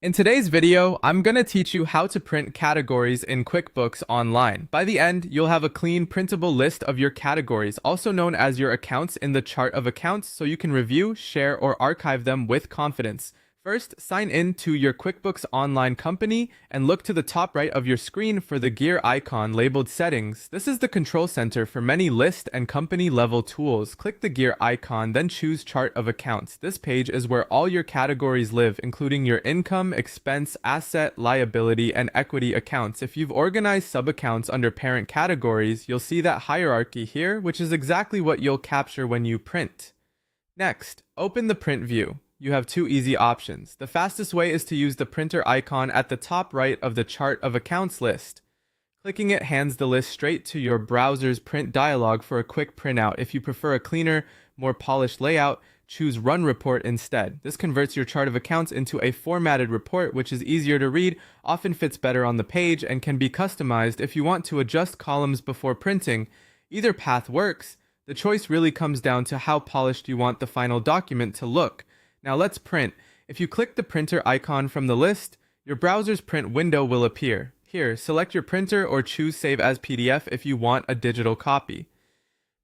In today's video, I'm going to teach you how to print categories in QuickBooks Online. By the end, you'll have a clean, printable list of your categories, also known as your accounts in the chart of accounts, so you can review, share, or archive them with confidence. First, sign in to your QuickBooks Online company and look to the top right of your screen for the gear icon labeled Settings. This is the control center for many list and company level tools. Click the gear icon, then choose Chart of Accounts. This page is where all your categories live, including your income, expense, asset, liability, and equity accounts. If you've organized sub-accounts under parent categories, you'll see that hierarchy here, which is exactly what you'll capture when you print. Next, open the print view. You have two easy options. The fastest way is to use the printer icon at the top right of the Chart of Accounts list. Clicking it hands the list straight to your browser's print dialog for a quick printout. If you prefer a cleaner, more polished layout, choose Run Report instead. This converts your chart of accounts into a formatted report, which is easier to read, often fits better on the page, and can be customized if you want to adjust columns before printing. Either path works. The choice really comes down to how polished you want the final document to look. Now let's print. If you click the printer icon from the list, your browser's print window will appear. Here, select your printer or choose Save as PDF if you want a digital copy.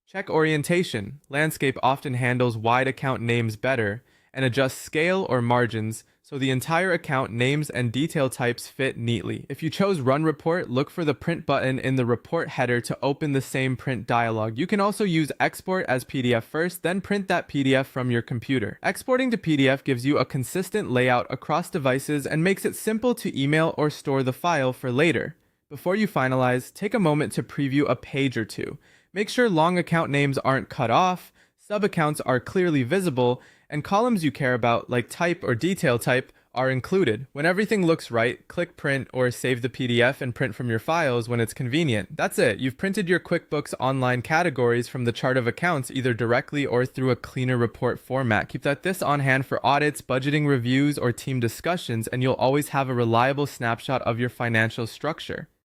Check orientation. Landscape often handles wide account names better, and adjust scale or margins so the entire account names and detail types fit neatly. If you chose Run Report, look for the print button in the report header to open the same print dialog. You can also use Export as PDF first, then print that PDF from your computer. Exporting to PDF gives you a consistent layout across devices and makes it simple to email or store the file for later. Before you finalize, take a moment to preview a page or two. Make sure long account names aren't cut off, sub-accounts are clearly visible, and columns you care about, like type or detail type, are included. When everything looks right, click Print or save the PDF and print from your files when it's convenient. That's it. You've printed your QuickBooks Online categories from the chart of accounts either directly or through a cleaner report format. Keep this on hand for audits, budgeting reviews, or team discussions, and you'll always have a reliable snapshot of your financial structure.